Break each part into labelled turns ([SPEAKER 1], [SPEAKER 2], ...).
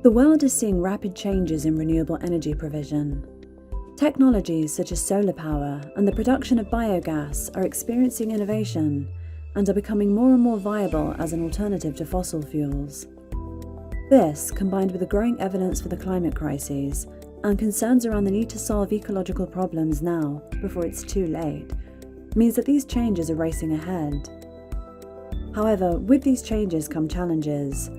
[SPEAKER 1] The world is seeing rapid changes in renewable energy provision. Technologies such as solar power and the production of biogas are experiencing innovation and are becoming more and more viable as an alternative to fossil fuels. This, combined with the growing evidence for the climate crises and concerns around the need to solve ecological problems now, before it's too late, means that these changes are racing ahead. However, with these changes come challenges.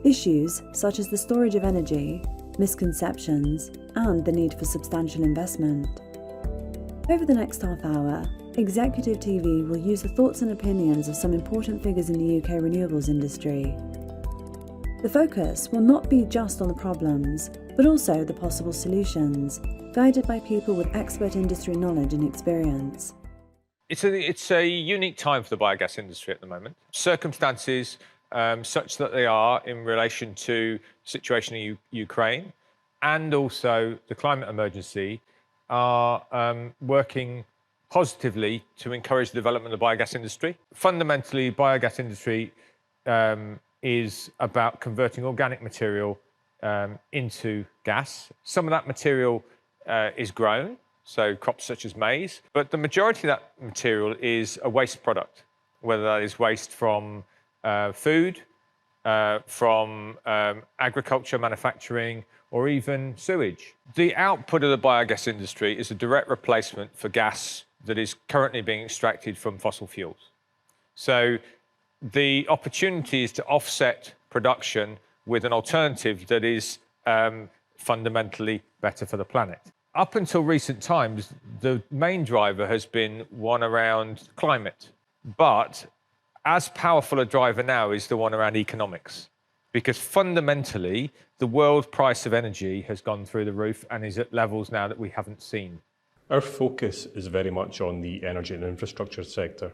[SPEAKER 1] Issues such as the storage of energy, misconceptions, and the need for substantial investment. Over the next half hour, Executive TV will use the thoughts and opinions of some important figures in the UK renewables industry. The focus will not be just on the problems, but also the possible solutions, guided by people with expert industry knowledge and experience.
[SPEAKER 2] It's a unique time for the biogas industry at the moment. Circumstances such that they are in relation to the situation in Ukraine and also the climate emergency are working positively to encourage the development of the biogas industry. Fundamentally, biogas industry is about converting organic material into gas. Some of that material is grown, so crops such as maize, but the majority of that material is a waste product, whether that is waste from food, from agriculture, manufacturing, or even sewage. The output of the biogas industry is a direct replacement for gas that is currently being extracted from fossil fuels. So the opportunity is to offset production with an alternative that is fundamentally better for the planet. Up until recent times, the main driver has been one around climate, but as powerful a driver now is the one around economics, because fundamentally the world price of energy has gone through the roof and is at levels now that we haven't seen.
[SPEAKER 3] Our focus is very much on the energy and infrastructure sector.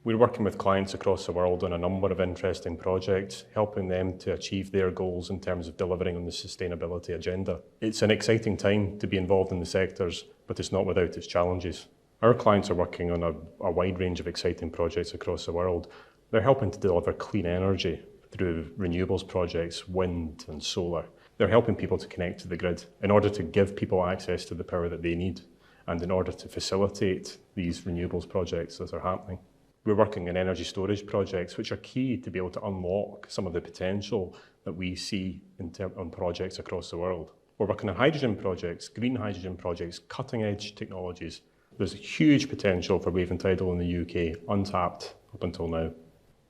[SPEAKER 3] We're working with clients across the world on a number of interesting projects, helping them to achieve their goals in terms of delivering on the sustainability agenda. It's an exciting time to be involved in the sectors, but it's not without its challenges. Our clients are working on a wide range of exciting projects across the world. They're helping to deliver clean energy through renewables projects, wind and solar. They're helping people to connect to the grid in order to give people access to the power that they need and in order to facilitate these renewables projects as they're happening. We're working on energy storage projects, which are key to be able to unlock some of the potential that we see on projects across the world. We're working on hydrogen projects, green hydrogen projects, cutting-edge technologies. There's huge potential for wave and tidal in the UK, untapped up until now.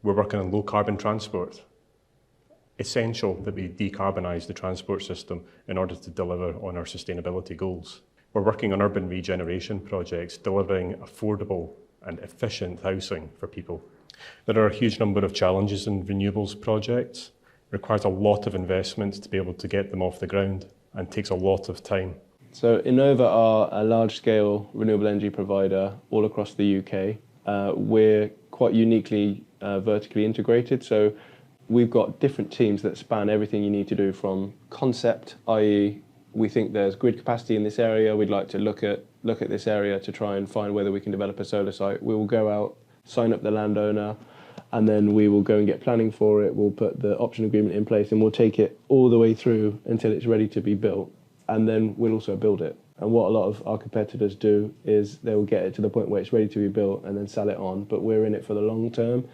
[SPEAKER 3] We're working on low-carbon transport. Essential that we decarbonise the transport system in order to deliver on our sustainability goals. We're working on urban regeneration projects, delivering affordable and efficient housing for people. There are a huge number of challenges in renewables projects. It requires a lot of investment to be able to get them off the ground and takes a lot of time.
[SPEAKER 4] So Innova are a large-scale renewable energy provider all across the UK. We're quite uniquely vertically integrated, so we've got different teams that span everything you need to do from concept, i.e. we think there's grid capacity in this area, we'd like to look at this area to try and find whether we can develop a solar site. We will go out, sign up the landowner, and then we will go and get planning for it. We'll put the option agreement in place and we'll take it all the way through until it's ready to be built. And then we'll also build it. And what a lot of our competitors do is they will get it to the point where it's ready to be built and then sell it on. But we're in it for the long term.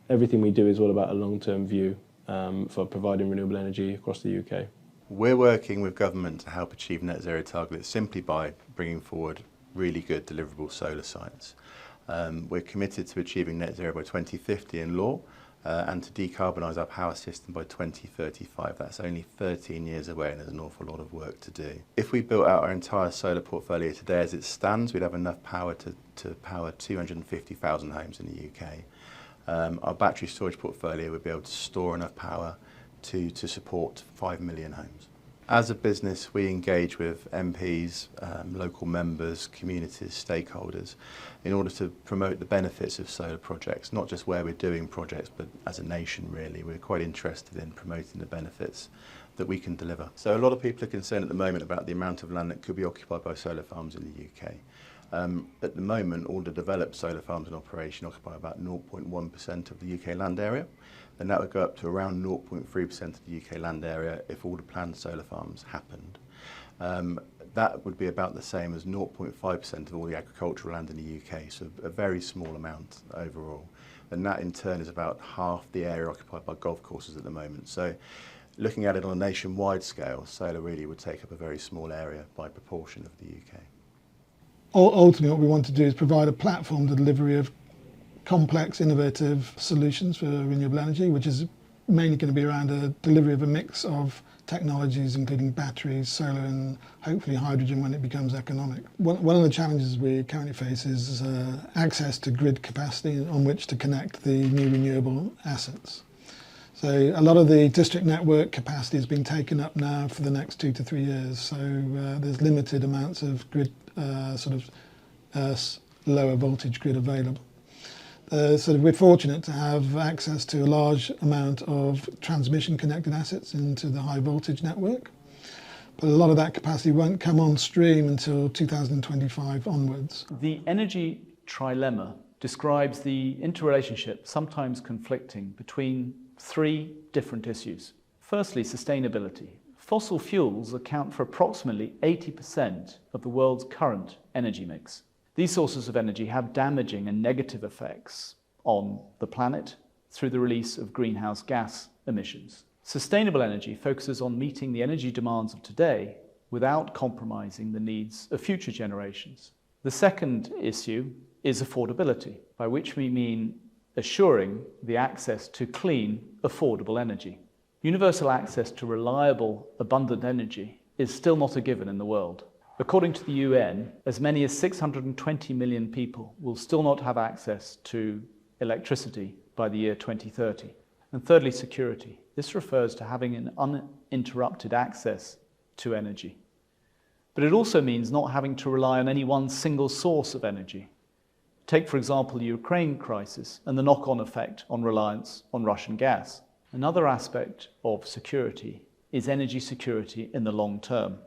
[SPEAKER 4] Everything we do is all about a long-term view for providing renewable energy across the UK.
[SPEAKER 5] We're working with government to help achieve net zero targets simply by bringing forward really good deliverable solar sites. We're committed to achieving net zero by 2050 in law and to decarbonise our power system by 2035. That's only 13 years away and there's an awful lot of work to do. If we built out our entire solar portfolio today as it stands, we'd have enough power to power 250,000 homes in the UK. Our battery storage portfolio would be able to store enough power to support 5 million homes. As a business, we engage with MPs, local members, communities, stakeholders, in order to promote the benefits of solar projects, not just where we're doing projects, but as a nation, really. We're quite interested in promoting the benefits that we can deliver. So a lot of people are concerned at the moment about the amount of land that could be occupied by solar farms in the UK. At the moment, all the developed solar farms in operation occupy about 0.1% of the UK land area. and that would go up to around 0.3% of the UK land area if all the planned solar farms happened. That would be about the same as 0.5% of all the agricultural land in the UK, so a very small amount overall. And that in turn is about half the area occupied by golf courses at the moment. So looking at it on a nationwide scale, solar really would take up a very small area by proportion of the UK.
[SPEAKER 6] Ultimately, what we want to do is provide a platform to delivery of complex, innovative solutions for renewable energy, which is mainly going to be around a delivery of a mix of technologies, including batteries, solar, and hopefully hydrogen when it becomes economic. One of the challenges we currently face is access to grid capacity on which to connect the new renewable assets. So a lot of the district network capacity has been taken up now for the next 2 to 3 years. So there's limited amounts of grid, lower voltage grid available. We're fortunate to have access to a large amount of transmission connected assets into the high voltage network, but a lot of that capacity won't come on stream until 2025 onwards.
[SPEAKER 7] The energy trilemma describes the interrelationship, sometimes conflicting, between 3 different issues. Firstly, sustainability. Fossil fuels account for approximately 80% of the world's current energy mix. These sources of energy have damaging and negative effects on the planet through the release of greenhouse gas emissions. Sustainable energy focuses on meeting the energy demands of today without compromising the needs of future generations. The second issue is affordability, by which we mean assuring the access to clean, affordable energy. Universal access to reliable, abundant energy is still not a given in the world. According to the UN, as many as 620 million people will still not have access to electricity by the year 2030. And thirdly, security. This refers to having an uninterrupted access to energy. But it also means not having to rely on any one single source of energy. Take, for example, the Ukraine crisis and the knock-on effect on reliance on Russian gas. Another aspect of security is energy security in the long term.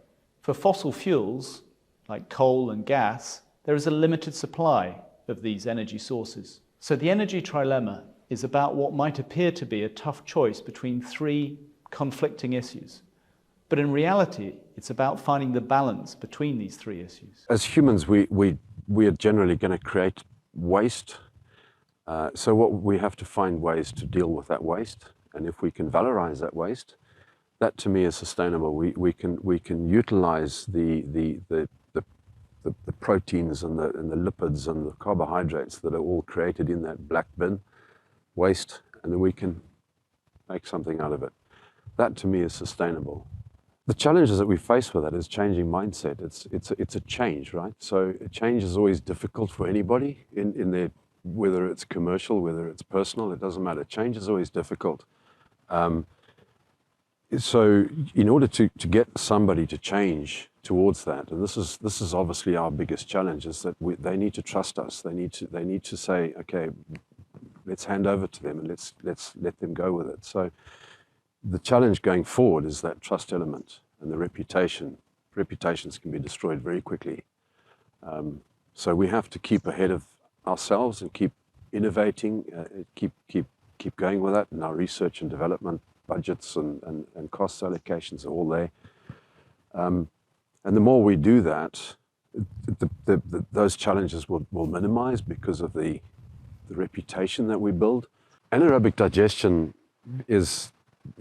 [SPEAKER 7] For fossil fuels, like coal and gas, there is a limited supply of these energy sources. So the energy trilemma is about what might appear to be a tough choice between 3 conflicting issues. But in reality, it's about finding the balance between these 3 issues.
[SPEAKER 8] As humans, we are generally going to create waste. So what we have to find ways to deal with that waste. And if we can valorize that waste, that to me is sustainable. We can utilize the proteins and the lipids and the carbohydrates that are all created in that black bin waste, and then we can make something out of it. That to me is sustainable. The challenges that we face with that is changing mindset. It's a change, right? So a change is always difficult for anybody in their, whether it's commercial, whether it's personal, it doesn't matter. Change is always difficult. So in order to get somebody to change towards that, and this is obviously our biggest challenge, is that they need to trust us. They need to say, okay, let's hand over to them and let's let them go with it. So the challenge going forward is that trust element and the reputation. Reputations can be destroyed very quickly. So we have to keep ahead of ourselves and keep innovating, keep going with that, and our research and development budgets and cost allocations are all there. And the more we do that, those challenges will minimize because of the reputation that we build. Anaerobic digestion is,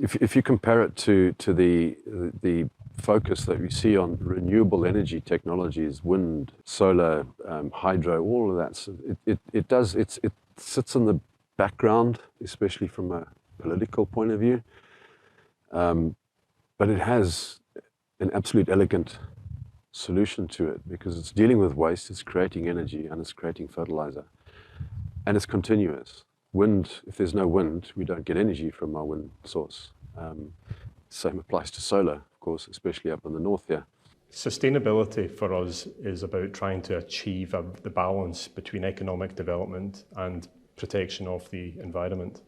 [SPEAKER 8] if you compare it to the focus that we see on renewable energy technologies, wind, solar, hydro, all of that, it sits in the background, especially from a political point of view, but it has an absolute elegant solution to it because it's dealing with waste, it's creating energy, and it's creating fertilizer, and it's continuous. Wind, if there's no wind, we don't get energy from our wind source. Same applies to solar, of course, especially up in the north here.
[SPEAKER 3] Sustainability for us is about trying to achieve the balance between economic development and protection of the environment.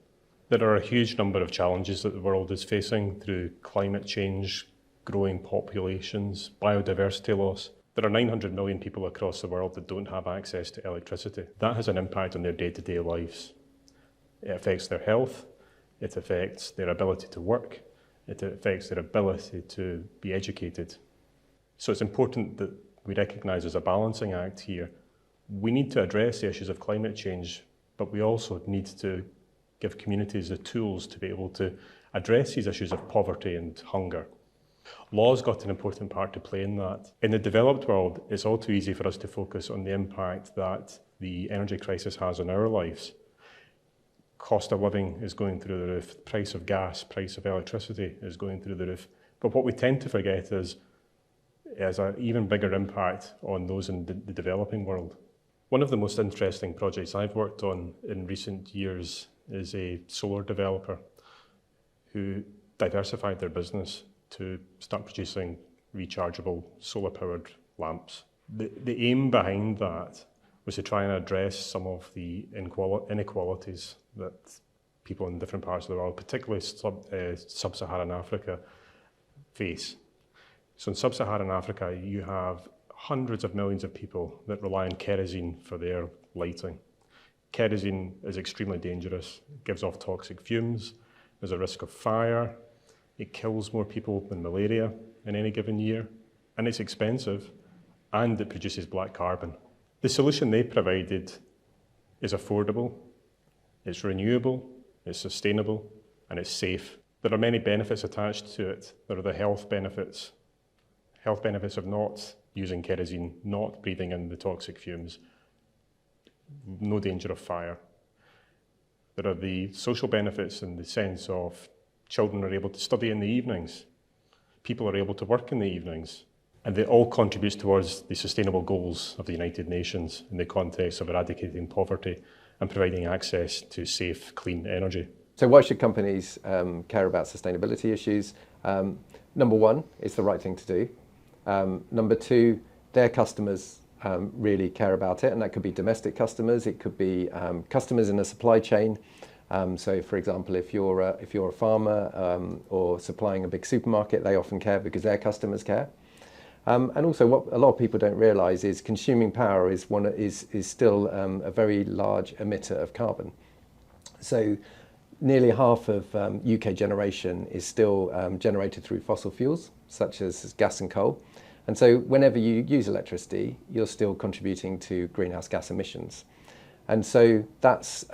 [SPEAKER 3] There are a huge number of challenges that the world is facing through climate change, growing populations, biodiversity loss. There are 900 million people across the world that don't have access to electricity. That has an impact on their day-to-day lives. It affects their health, It affects their ability to work. It affects their ability to be educated. So it's important that we recognise there's a balancing act here. We need to address the issues of climate change, but we also need to give communities the tools to be able to address these issues of poverty and hunger. Law's got an important part to play in that. In the developed world, it's all too easy for us to focus on the impact that the energy crisis has on our lives. Cost of living is going through the roof, price of gas, price of electricity is going through the roof. But what we tend to forget is an even bigger impact on those in the developing world. One of the most interesting projects I've worked on in recent years is a solar developer who diversified their business to start producing rechargeable solar-powered lamps. The aim behind that was to try and address some of the inequalities that people in different parts of the world, particularly sub-Saharan Africa, face. So in sub-Saharan Africa, you have hundreds of millions of people that rely on kerosene for their lighting. Kerosene is extremely dangerous. It gives off toxic fumes. There's a risk of fire. It kills more people than malaria in any given year. And it's expensive, and it produces black carbon. The solution they provided is affordable, it's renewable, it's sustainable, and it's safe. There are many benefits attached to it. There are the health benefits. Health benefits of not using kerosene, not breathing in the toxic fumes, no danger of fire. There are the social benefits in the sense of children are able to study in the evenings, people are able to work in the evenings, and it all contributes towards the sustainable goals of the United Nations in the context of eradicating poverty and providing access to safe, clean energy.
[SPEAKER 9] So why should companies care about sustainability issues? Number one, it's the right thing to do. Number two, their customers really care about it, and that could be domestic customers, it could be customers in a supply chain. So, for example, if you're a farmer or supplying a big supermarket, they often care because their customers care. And also, what a lot of people don't realise is consuming power is still a very large emitter of carbon. So, nearly half of UK generation is still generated through fossil fuels, such as gas and coal. And so, whenever you use electricity, you're still contributing to greenhouse gas emissions. And so that's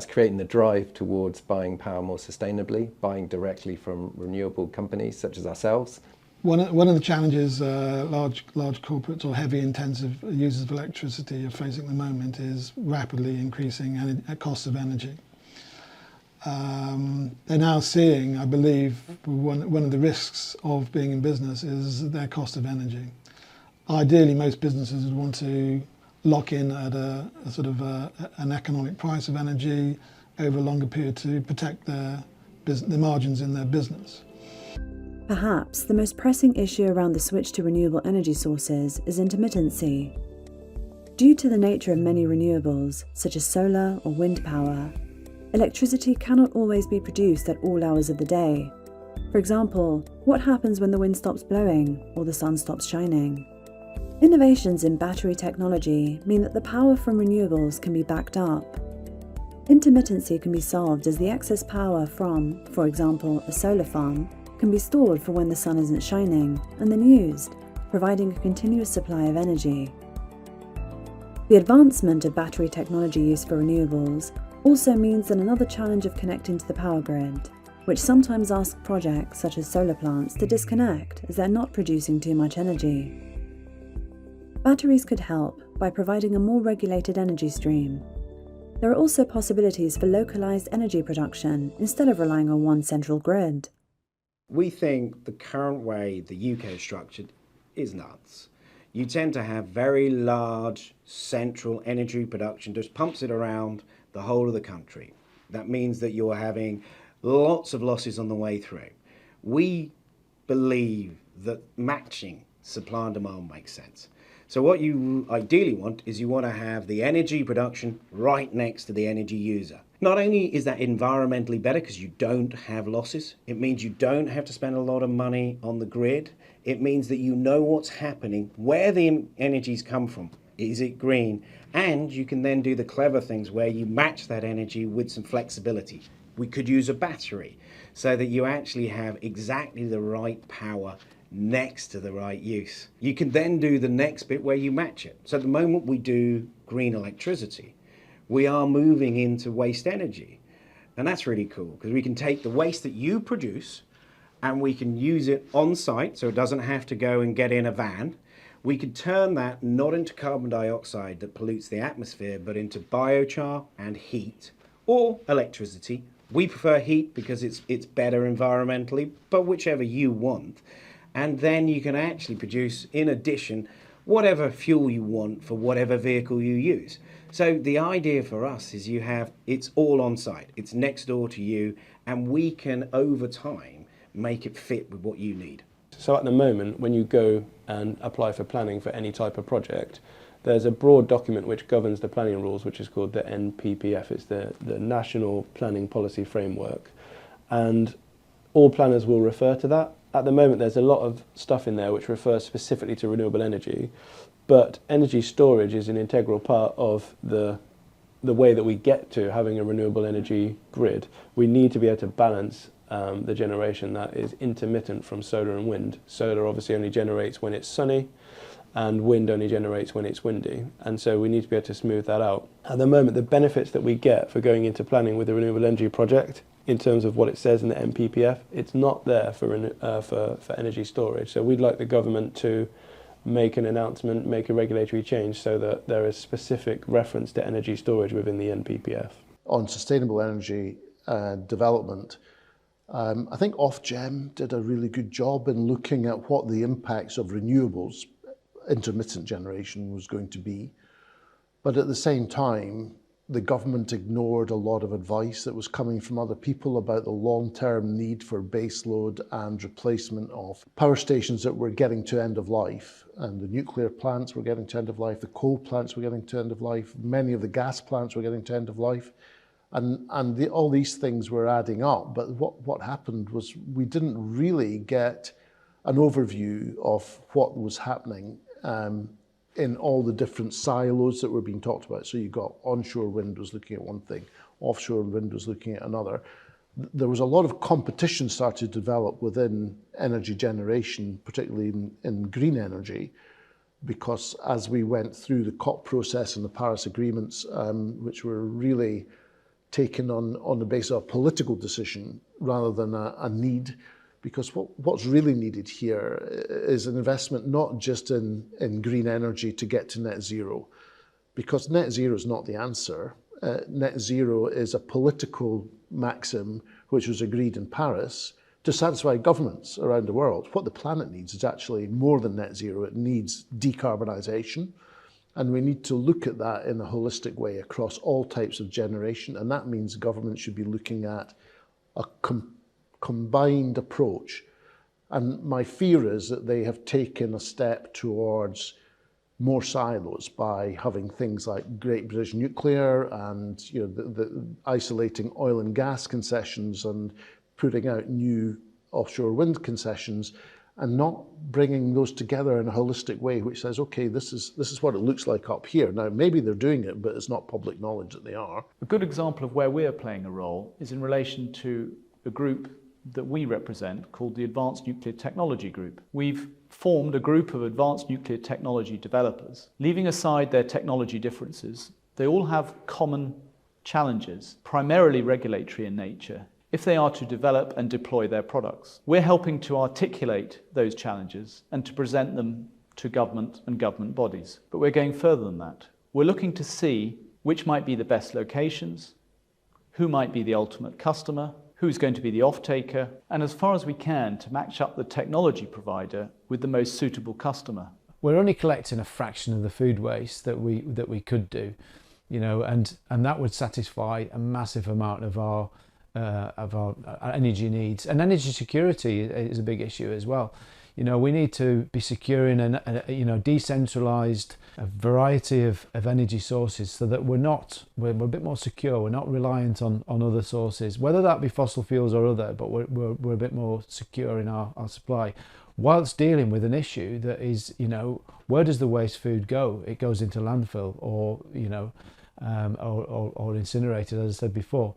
[SPEAKER 9] creating the drive towards buying power more sustainably, buying directly from renewable companies such as ourselves.
[SPEAKER 6] One of the challenges large corporates or heavy intensive users of electricity are facing at the moment is rapidly increasing costs of energy. They're now seeing, I believe, one of the risks of being in business is their cost of energy. Ideally, most businesses would want to lock in at a sort of an economic price of energy over a longer period to protect the margins in their business.
[SPEAKER 1] Perhaps the most pressing issue around the switch to renewable energy sources is intermittency. Due to the nature of many renewables, such as solar or wind power, electricity cannot always be produced at all hours of the day. For example, what happens when the wind stops blowing or the sun stops shining? Innovations in battery technology mean that the power from renewables can be backed up. Intermittency can be solved as the excess power from, for example, a solar farm, can be stored for when the sun isn't shining and then used, providing a continuous supply of energy. The advancement of battery technology used for renewables also means that another challenge of connecting to the power grid, which sometimes asks projects such as solar plants to disconnect as they're not producing too much energy. Batteries could help by providing a more regulated energy stream. There are also possibilities for localised energy production instead of relying on one central grid.
[SPEAKER 10] We think the current way the UK is structured is nuts. You tend to have very large central energy production, just pumps it around the whole of the country. That means that you're having lots of losses on the way through. We believe that matching supply and demand makes sense. So what you ideally want is you want to have the energy production right next to the energy user. Not only is that environmentally better because you don't have losses, it means you don't have to spend a lot of money on the grid. It means that you know what's happening, where the energies come from. Is it green? And you can then do the clever things where you match that energy with some flexibility. We could use a battery so that you actually have exactly the right power next to the right use. You can then do the next bit where you match it. So at the moment we do green electricity, we are moving into waste energy. And that's really cool because we can take the waste that you produce and we can use it on site so it doesn't have to go and get in a van. We could turn that not into carbon dioxide that pollutes the atmosphere, but into biochar and heat or electricity. We prefer heat because it's better environmentally, but whichever you want. And then you can actually produce, in addition, whatever fuel you want for whatever vehicle you use. So the idea for us is it's all on site, it's next door to you, and we can, over time, make it fit with what you need.
[SPEAKER 4] So at the moment, when you go and apply for planning for any type of project, there's a broad document which governs the planning rules, which is called the NPPF. It's the National Planning Policy Framework. And all planners will refer to that. At the moment, there's a lot of stuff in there which refers specifically to renewable energy, but energy storage is an integral part of the way that we get to having a renewable energy grid. We need to be able to balance the generation that is intermittent from solar and wind. Solar obviously only generates when it's sunny, and wind only generates when it's windy. And so we need to be able to smooth that out. At the moment, the benefits that we get for going into planning with a renewable energy project, in terms of what it says in the NPPF, it's not there for energy storage. So we'd like the government to make an announcement, make a regulatory change so that there is specific reference to energy storage within the NPPF.
[SPEAKER 11] On sustainable energy development, I think Ofgem did a really good job in looking at what the impacts of renewables, intermittent generation, was going to be. But at the same time, the government ignored a lot of advice that was coming from other people about the long-term need for baseload and replacement of power stations that were getting to end of life. And the nuclear plants were getting to end of life, the coal plants were getting to end of life, many of the gas plants were getting to end of life. And all these things were adding up. But what happened was we didn't really get an overview of what was happening in all the different silos that were being talked about. So you got onshore wind was looking at one thing, offshore wind was looking at another. There was a lot of competition started to develop within energy generation, particularly in green energy, because as we went through the COP process and the Paris agreements, which were really taken on the basis of a political decision rather than a need, because what's really needed here is an investment not just in green energy to get to net zero, because net zero is not the answer. Net zero is a political maxim which was agreed in Paris to satisfy governments around the world. What the planet needs is actually more than net zero. It needs decarbonisation, and we need to look at that in a holistic way across all types of generation, and that means government should be looking at a combined approach. And my fear is that they have taken a step towards more silos by having things like Great British Nuclear and the isolating oil and gas concessions and putting out new offshore wind concessions, and not bringing those together in a holistic way which says, okay, this is what it looks like up here. Now, maybe they're doing it, but it's not public knowledge that they are.
[SPEAKER 7] A good example of where we're playing a role is in relation to a group that we represent called the Advanced Nuclear Technology Group. We've formed a group of advanced nuclear technology developers. Leaving aside their technology differences, they all have common challenges, primarily regulatory in nature, if they are to develop and deploy their products. We're helping to articulate those challenges and to present them to government and government bodies. But we're going further than that. We're looking to see which might be the best locations, who might be the ultimate customer, who's going to be the off-taker, and as far as we can to match up the technology provider with the most suitable customer.
[SPEAKER 12] We're only collecting a fraction of the food waste that we could do, and that would satisfy a massive amount of our energy needs. And energy security is a big issue as well. We need to be securing a decentralized variety of energy sources so that we're a bit more secure. We're not reliant on other sources, whether that be fossil fuels or other, but we're a bit more secure in our supply, whilst dealing with an issue that is, where does the waste food go? It goes into landfill or incinerated, as I said before.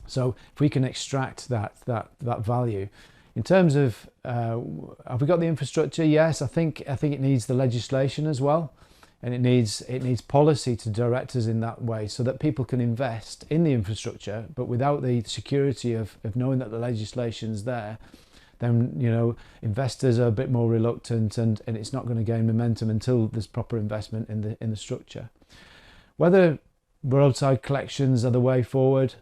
[SPEAKER 12] So if we can extract that value, in terms of have we got the infrastructure? Yes, I think it needs the legislation as well, and it needs policy to direct us in that way, so that people can invest in the infrastructure, but without the security of knowing that the legislation's there, then investors are a bit more reluctant, and it's not going to gain momentum until there's proper investment in the structure. Whether roadside collections are the way forward,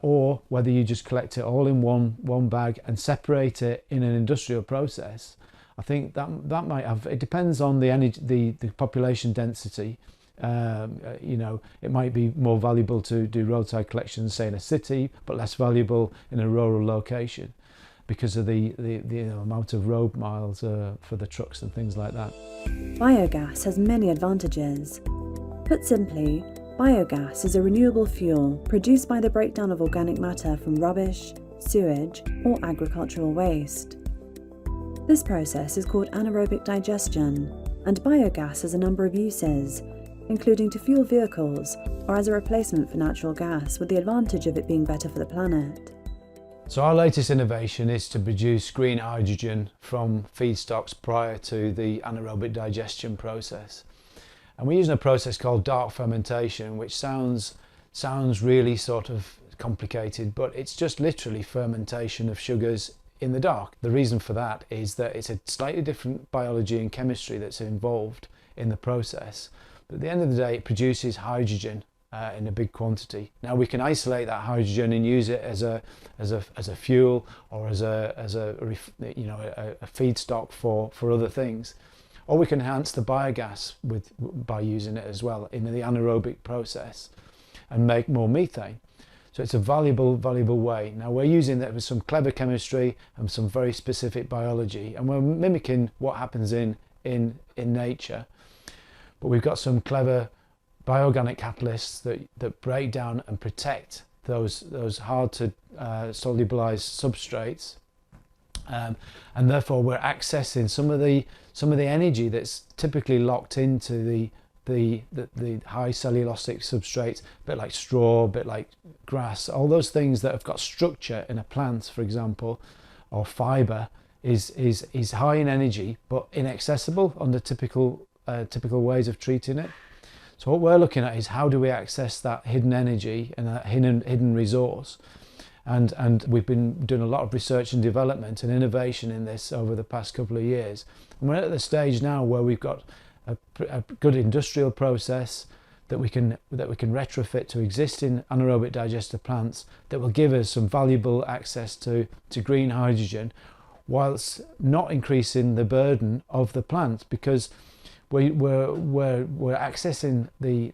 [SPEAKER 12] or whether you just collect it all in one bag and separate it in an industrial process, I think that might have. It depends on the energy, the population density. It might be more valuable to do roadside collections, say in a city, but less valuable in a rural location, because of the amount of road miles for the trucks and things like that.
[SPEAKER 1] Biogas has many advantages. Put simply, biogas is a renewable fuel produced by the breakdown of organic matter from rubbish, sewage, or agricultural waste. This process is called anaerobic digestion, and biogas has a number of uses, including to fuel vehicles or as a replacement for natural gas, with the advantage of it being better for the planet.
[SPEAKER 12] So our latest innovation is to produce green hydrogen from feedstocks prior to the anaerobic digestion process. And we're using a process called dark fermentation, which sounds really sort of complicated, but it's just literally fermentation of sugars in the dark. The reason for that is that it's a slightly different biology and chemistry that's involved in the process. But at the end of the day, it produces hydrogen in a big quantity. Now we can isolate that hydrogen and use it as a fuel, or as a feedstock for other things, or we can enhance the biogas by using it as well in the anaerobic process and make more methane. So it's a valuable way. Now we're using that with some clever chemistry and some very specific biology, and we're mimicking what happens in nature, but we've got some clever bioorganic catalysts that break down and protect those hard to solubilize substrates, and therefore we're accessing some of the energy that's typically locked into the high cellulosic substrates, a bit like straw, a bit like grass, all those things that have got structure in a plant, for example, or fibre, is high in energy but inaccessible under typical ways of treating it. So what we're looking at is how do we access that hidden energy and that hidden resource, and we've been doing a lot of research and development and innovation in this over the past couple of years, and we're at the stage now where we've got a good industrial process that we can retrofit to existing anaerobic digester plants that will give us some valuable access to green hydrogen, whilst not increasing the burden of the plant, because we're accessing the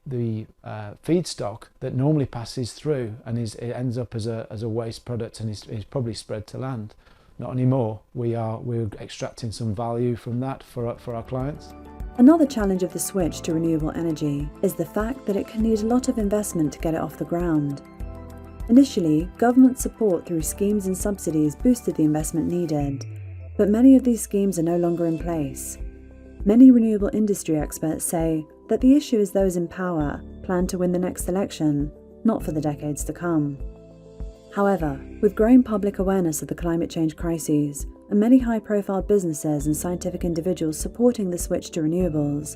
[SPEAKER 12] feedstock that normally passes through and it ends up as a waste product and is probably spread to land. Not anymore. We're extracting some value from that for our clients.
[SPEAKER 1] Another challenge of the switch to renewable energy is the fact that it can need a lot of investment to get it off the ground. Initially, government support through schemes and subsidies boosted the investment needed, but many of these schemes are no longer in place. Many renewable industry experts say that the issue is those in power plan to win the next election, not for the decades to come. However, with growing public awareness of the climate change crises, and many high-profile businesses and scientific individuals supporting the switch to renewables,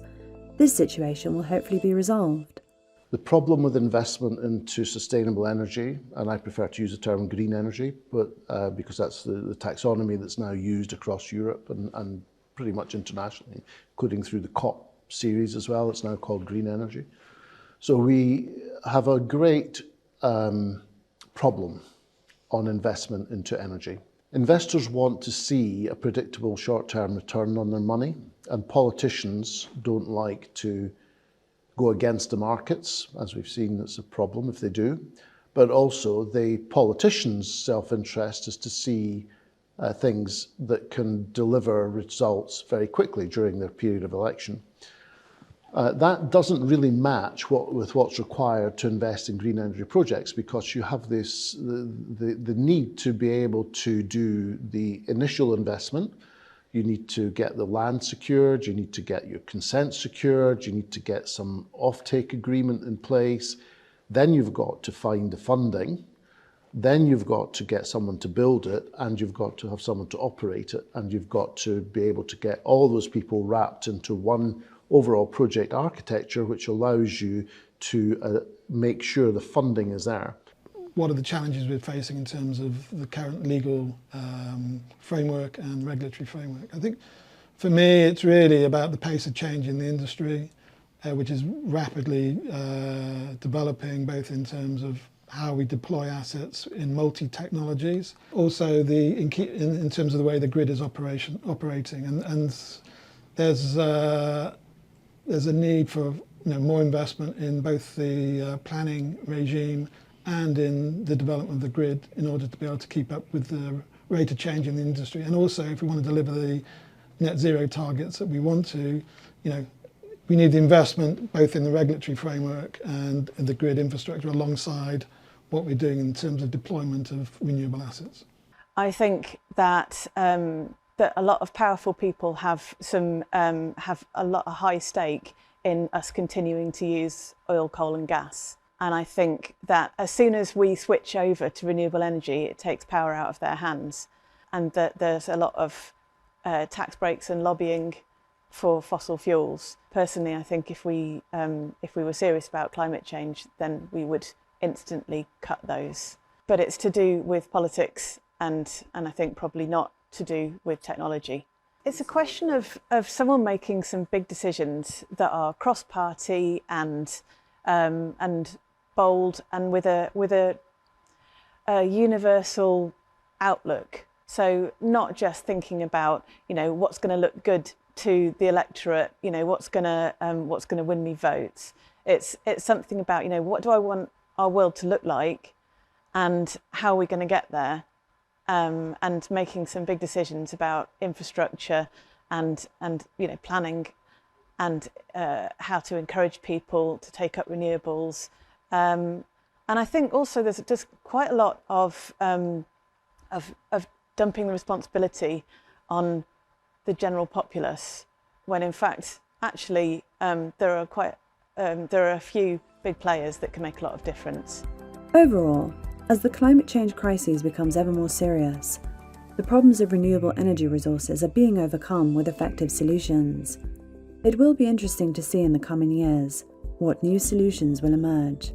[SPEAKER 1] this situation will hopefully be resolved.
[SPEAKER 11] The problem with investment into sustainable energy, and I prefer to use the term green energy, but because that's the taxonomy that's now used across Europe and pretty much internationally, including through the COP series as well, it's now called green energy. So we have a great problem on investment into energy. Investors want to see a predictable short-term return on their money, and politicians don't like to go against the markets, as we've seen that's a problem if they do, but also the politicians' self-interest is to see things that can deliver results very quickly during their period of election. That doesn't really match with what's required to invest in green energy projects, because you have the need to be able to do the initial investment. You need to get the land secured, you need to get your consent secured, you need to get some offtake agreement in place. Then you've got to find the funding, Then you've got to get someone to build it, and you've got to have someone to operate it, and you've got to be able to get all those people wrapped into one overall project architecture, which allows you to make sure the funding is there.
[SPEAKER 6] What are the challenges we're facing in terms of the current legal framework and regulatory framework? I think for me it's really about the pace of change in the industry, which is rapidly developing, both in terms of how we deploy assets in multi-technologies, also in terms of the way the grid is operating, and there's a need for more investment in both the planning regime and in the development of the grid in order to be able to keep up with the rate of change in the industry. And also, if we want to deliver the net zero targets that we want to, we need the investment both in the regulatory framework and the grid infrastructure alongside what we're doing in terms of deployment of renewable assets.
[SPEAKER 13] I think that that a lot of powerful people have a high stake in us continuing to use oil, coal and gas. And I think that as soon as we switch over to renewable energy, it takes power out of their hands, and that there's a lot of tax breaks and lobbying for fossil fuels. Personally, I think if we were serious about climate change, then we would instantly cut those. But it's to do with politics and I think probably not to do with technology. It's a question of someone making some big decisions that are cross-party and bold and with a universal outlook. So not just thinking about what's going to look good to the electorate, what's going to win me votes. It's something about what do I want our world to look like, and how are we going to get there, and making some big decisions about infrastructure and planning and how to encourage people to take up renewables. And I think also there's quite a lot of dumping the responsibility on the general populace, when in fact actually there are a few big players that can make a lot of difference.
[SPEAKER 1] Overall, as the climate change crisis becomes ever more serious, the problems of renewable energy resources are being overcome with effective solutions. It will be interesting to see in the coming years what new solutions will emerge.